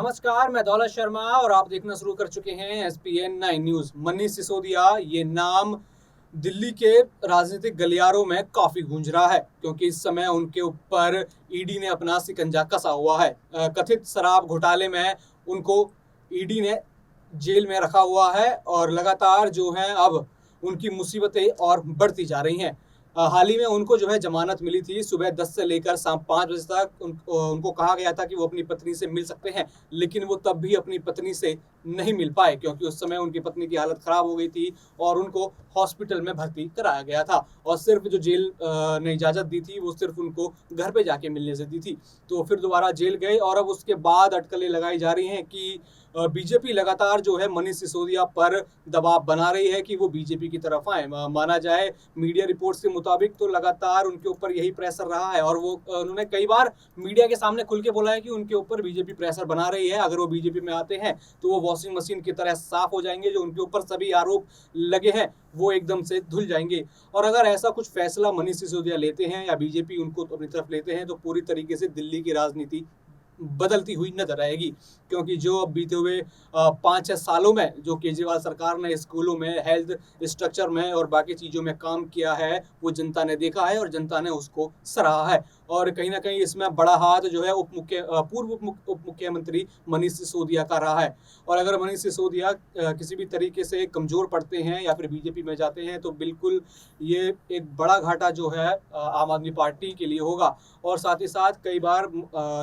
नमस्कार, मैं दौलत शर्मा और आप देखना शुरू कर चुके हैं SPN 9 न्यूज। मनीष सिसोदिया ये नाम दिल्ली के राजनीतिक गलियारों में काफी गूंज रहा है, क्योंकि इस समय उनके ऊपर ईडी ने अपना शिकंजा कसा हुआ है। कथित शराब घोटाले में उनको ईडी ने जेल में रखा हुआ है और लगातार जो है अब उनकी मुसीबतें और बढ़ती जा रही हैं। हाल ही में उनको जो है जमानत मिली थी। सुबह 10 से लेकर शाम 5 बजे तक उनको कहा गया था कि वो अपनी पत्नी से मिल सकते हैं, लेकिन वो तब भी अपनी पत्नी से नहीं मिल पाए, क्योंकि उस समय उनकी पत्नी की हालत खराब हो गई थी और उनको हॉस्पिटल में भर्ती कराया गया था। और सिर्फ जो जेल ने इजाज़त दी थी वो सिर्फ उनको घर पे जाके मिलने से दी थी। तो फिर दोबारा जेल गए और अब उसके बाद अटकलें लगाई जा रही हैं कि बीजेपी लगातार जो है मनीष सिसोदिया पर दबाव बना रही है कि वो बीजेपी की तरफ आए। माना जाए मीडिया रिपोर्ट्स के मुताबिक तो लगातार उनके ऊपर यही प्रेशर रहा है और वो उन्होंने कई बार मीडिया के सामने खुल के बोला है कि उनके ऊपर बीजेपी प्रेशर बना रही है। अगर वो बीजेपी में आते हैं तो वो वॉशिंग मशीन की तरह साफ हो जाएंगे, जो उनके ऊपर सभी आरोप लगे हैं वो एकदम से धुल जाएंगे। और अगर ऐसा कुछ फैसला मनीष सिसोदिया लेते हैं या बीजेपी उनको अपनी तरफ लेते हैं तो पूरी तरीके से दिल्ली की राजनीति बदलती हुई नजर आएगी, क्योंकि जो अब बीते हुए 5-6 सालों में जो केजरीवाल सरकार ने स्कूलों में, हेल्थ स्ट्रक्चर में और बाकी चीज़ों में काम किया है वो जनता ने देखा है और जनता ने उसको सराहा है। और कहीं ना कहीं इसमें बड़ा हाथ जो है पूर्व उप मुख्यमंत्री मनीष सिसोदिया का रहा है। और अगर मनीष सिसोदिया किसी भी तरीके से कमज़ोर पड़ते हैं या फिर बीजेपी में जाते हैं तो बिल्कुल ये एक बड़ा घाटा जो है आम आदमी पार्टी के लिए होगा। और साथ ही साथ कई बार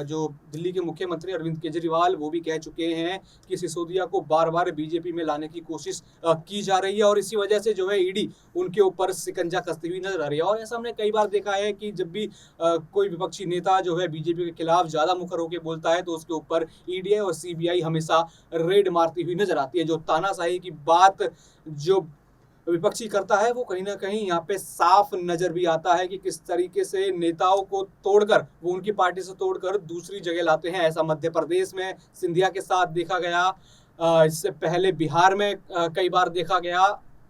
जो दिल्ली के मुख्यमंत्री अरविंद केजरीवाल वो भी कह चुके हैं कि सिसोदिया को बार बार बीजेपी में लाने की कोशिश की जा रही है और इसी वजह से जो है ईडी उनके ऊपर शिकंजा कसती हुई नजर आ रही है। और ऐसा हमने कई बार देखा है कि जब भी कोई विपक्षी नेता जो है बीजेपी के खिलाफ ज्यादा मुखर होकर बोलता है तो उसके ऊपर ईडी और सीबीआई हमेशा रेड मारती हुई नजर आती है। जो तानाशाही की बात जो विपक्षी करता है वो कहीं ना कहीं यहाँ पे साफ नजर भी आता है कि किस तरीके से नेताओं को तोड़कर वो उनकी पार्टी से तोड़कर दूसरी जगह लाते हैं। ऐसा मध्य प्रदेश में सिंधिया के साथ देखा गया, इससे पहले बिहार में कई बार देखा गया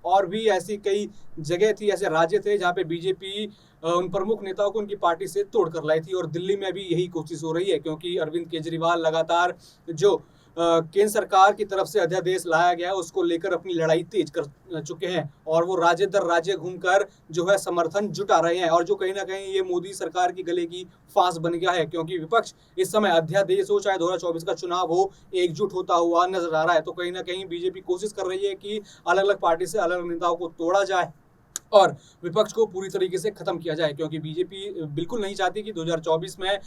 और भी ऐसी कई जगह थी, ऐसे राज्य थे जहाँ पे बीजेपी उन प्रमुख नेताओं को उनकी पार्टी से तोड़ कर लाई थी। और दिल्ली में भी यही कोशिश हो रही है, क्योंकि अरविंद केजरीवाल लगातार जो केंद्र सरकार की तरफ से अध्यादेश लाया गया है उसको लेकर अपनी लड़ाई तेज कर चुके हैं और वो राज्य दर राज्य घूमकर जो है समर्थन जुटा रहे हैं। और जो कहीं ना कहीं ये मोदी सरकार की गले की फांस बन गया है, क्योंकि विपक्ष इस समय अध्यादेश हो चाहे 2024 का चुनाव हो एकजुट होता हुआ नजर आ रहा है। तो कहीं ना कहीं बीजेपी कोशिश कर रही है कि अलग अलग पार्टी से अलग अलग नेताओं को तोड़ा जाए और विपक्ष को पूरी तरीके से खत्म किया जाए, क्योंकि बीजेपी बिल्कुल नहीं चाहती कि 2024 में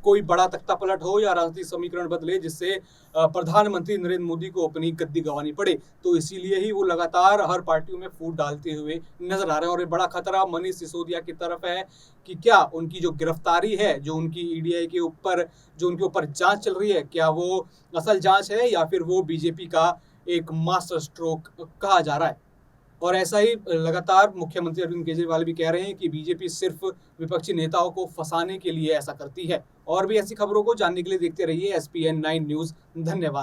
कोई बड़ा तख्ता पलट हो या राजनीतिक समीकरण बदले जिससे प्रधानमंत्री नरेंद्र मोदी को अपनी गद्दी गंवानी पड़े। तो इसीलिए ही वो लगातार हर पार्टियों में फूट डालते हुए नजर आ रहे हैं। और ये बड़ा खतरा मनीष सिसोदिया की तरफ है कि क्या उनकी जो गिरफ्तारी है, जो उनकी ईडीआई के ऊपर जो उनके ऊपर जांच चल रही है, क्या वो असल जांच है या फिर वो बीजेपी का एक मास्टर स्ट्रोक कहा जा रहा है। और ऐसा ही लगातार मुख्यमंत्री अरविंद केजरीवाल भी कह रहे हैं कि बीजेपी सिर्फ विपक्षी नेताओं को फंसाने के लिए ऐसा करती है। और भी ऐसी खबरों को जानने के लिए देखते रहिए SPN 9 न्यूज। धन्यवाद।